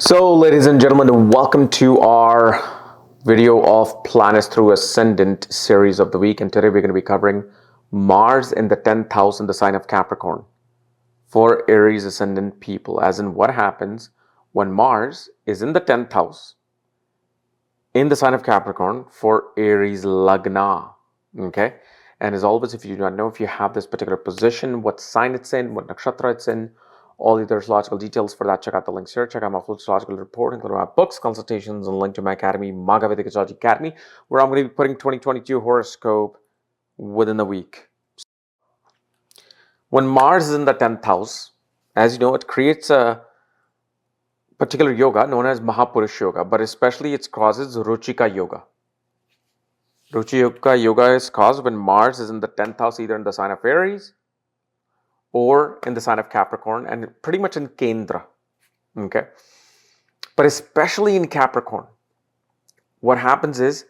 So, ladies and gentlemen, welcome to our video of Planets Through Ascendant series of the week. And today we're going to be covering Mars in the 10th house in the sign of Capricorn for Aries Ascendant people. As in, what happens when Mars is in the 10th house in the sign of Capricorn for Aries Lagna. Okay. And as always, if you do not know if you have this particular position, what sign it's in, what nakshatra it's in, all the other astrological details for that, check out the links here. Check out my full astrological report, including my books, consultations, and link to my academy, Vedic Astrology Academy, where I'm going to be putting 2022 horoscope within the week. When Mars is in the 10th house, as you know, it creates a particular yoga known as Mahapurush Yoga, but especially it causes Ruchika Yoga. Ruchika Yoga is caused when Mars is in the 10th house, either in the sign of Aries or in the sign of Capricorn, and pretty much in Kendra. Okay. But especially in Capricorn, what happens is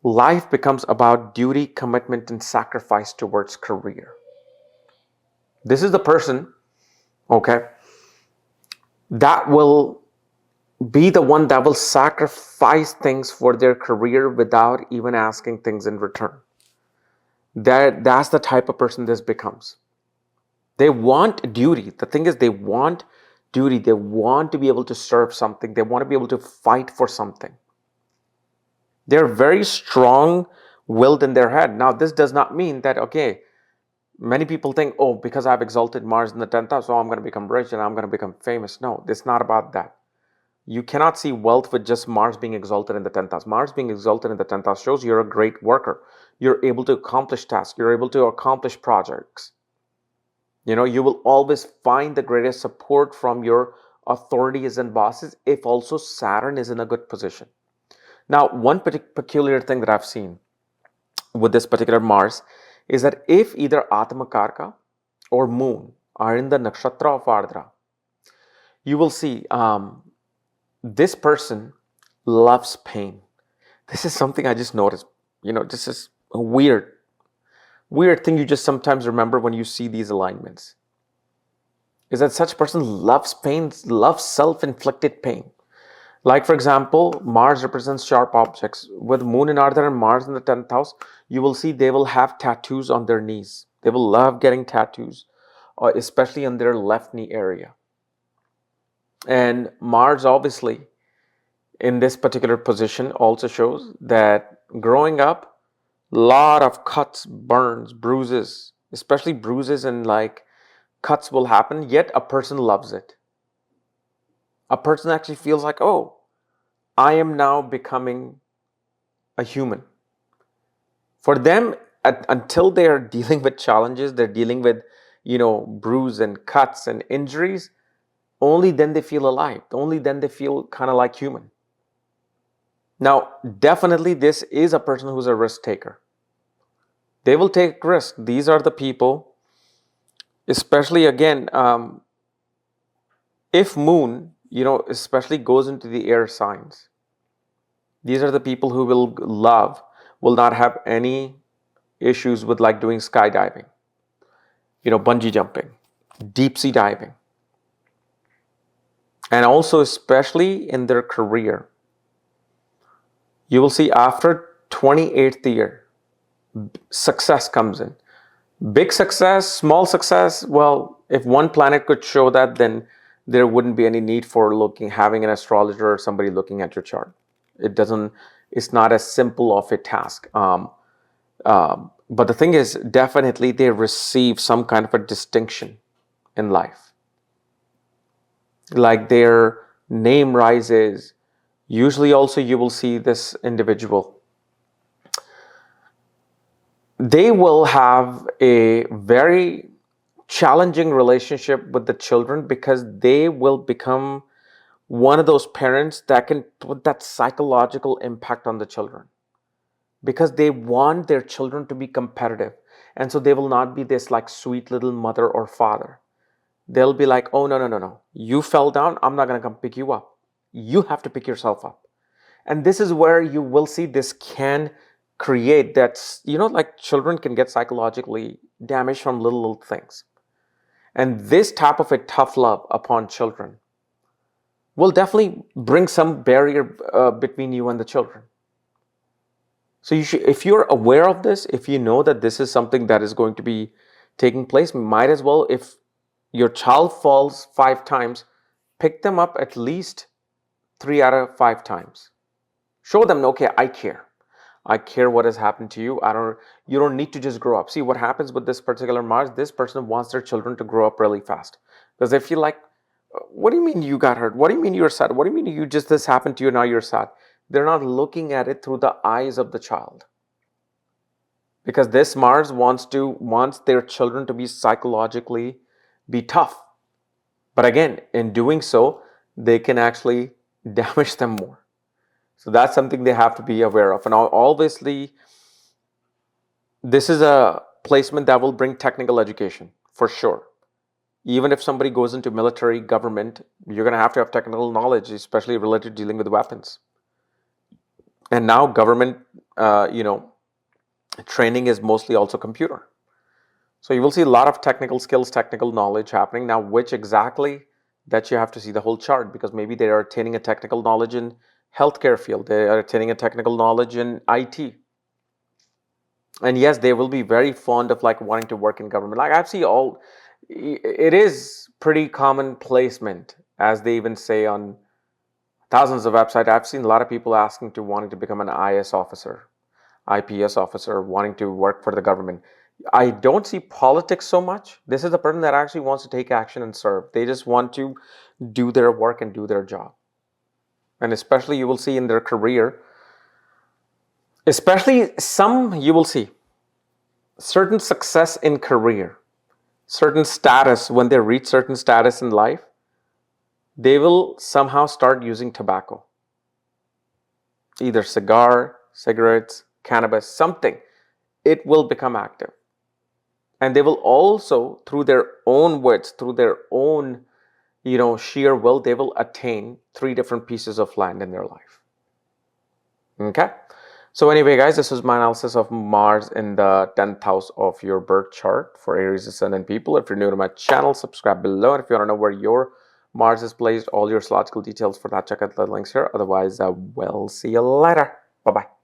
life becomes about duty, commitment, and sacrifice towards career. This is the person, okay, that will be the one that will sacrifice things for their career without even asking things in return. That's the type of person this becomes. They want duty. The thing is, they want duty. They want to be able to serve something. They want to be able to fight for something. They're very strong-willed in their head. Now, this does not mean that, okay, many people think, oh, because I've exalted Mars in the 10th house, so I'm going to become rich and I'm going to become famous. No, it's not about that. You cannot see wealth with just Mars being exalted in the 10th house. Mars being exalted in the 10th house shows you're a great worker. You're able to accomplish tasks. You're able to accomplish projects. You know, you will always find the greatest support from your authorities and bosses if also Saturn is in a good position. Now, one peculiar thing that I've seen with this particular Mars is that if either Atmakarka or Moon are in the nakshatra of Ardra, you will see this person loves pain. This is something I just noticed. You know, this is a weird thing you just sometimes remember when you see these alignments, is that such person loves pain, loves self-inflicted pain. Like, for example, Mars represents sharp objects. With Moon in Ardra and Mars in the 10th house, you will see they will have tattoos on their knees. They will love getting tattoos, especially on their left knee area. And Mars, obviously, in this particular position also shows that growing up, lot of cuts, burns, bruises, especially bruises and like cuts will happen, yet a person loves it. A person actually feels like, oh, I am now becoming a human. For them, until they are dealing with challenges, they're dealing with, bruise and cuts and injuries, only then they feel alive. Only then they feel kind of like human. Now, definitely this is a person who's a risk taker. They will take risks. These are the people, especially again, if Moon, especially goes into the air signs, these are the people who will not have any issues with like doing skydiving, bungee jumping, deep sea diving. And also, especially in their career, you will see after 28th year, success comes in. Big success, small success. Well, if one planet could show that, then there wouldn't be any need for having an astrologer or somebody looking at your chart. It's not as simple of a task. But the thing is, definitely they receive some kind of a distinction in life. Like their name rises. Usually also you will see this individual. They will have a very challenging relationship with the children because they will become one of those parents that can put that psychological impact on the children, because they want their children to be competitive. And so they will not be this like sweet little mother or father. They'll be like, oh, no. You fell down. I'm not going to come pick you up. You have to pick yourself up. And this is where you will see this can create that, like children can get psychologically damaged from little things. And this type of a tough love upon children will definitely bring some barrier between you and the children. So you should, if you're aware of this, if you know that this is something that is going to be taking place, might as well, if your child falls 5 times, pick them up at least 3 out of 5 times. Show them, okay, I care. I care what has happened to you. You don't need to just grow up. See what happens with this particular Mars, this person wants their children to grow up really fast. Because they feel like, what do you mean you got hurt? What do you mean you're sad? What do you mean this happened to you, now you're sad? They're not looking at it through the eyes of the child. Because this Mars wants their children to be psychologically be tough. But again, in doing so, they can actually damage them more. So that's something they have to be aware of. And obviously, this is a placement that will bring technical education, for sure. Even if somebody goes into military, government, you're going to have technical knowledge, especially related to dealing with weapons. And now government, training is mostly also computer. So you will see a lot of technical skills, technical knowledge happening. Now, which exactly, that you have to see the whole chart, because maybe they are attaining a technical knowledge in healthcare field. They are attaining a technical knowledge in IT. And yes, they will be very fond of like wanting to work in government. Like I've seen it is pretty common placement, as they even say on thousands of websites. I've seen a lot of people wanting to become an IS officer, IPS officer, wanting to work for the government. I don't see politics so much. This is the person that actually wants to take action and serve. They just want to do their work and do their job. And especially you will see in their career, especially some, you will see certain success in career, certain status. When they reach certain status in life, they will somehow start using tobacco, either cigarettes, cannabis, something. It will become active. And they will also, through their own wits, through their own, sheer will, they will attain 3 different pieces of land in their life. Okay? So anyway, guys, this is my analysis of Mars in the 10th house of your birth chart for Aries, Ascendant people. If you're new to my channel, subscribe below. And if you want to know where your Mars is placed, all your astrological details for that, check out the links here. Otherwise, we'll see you later. Bye-bye.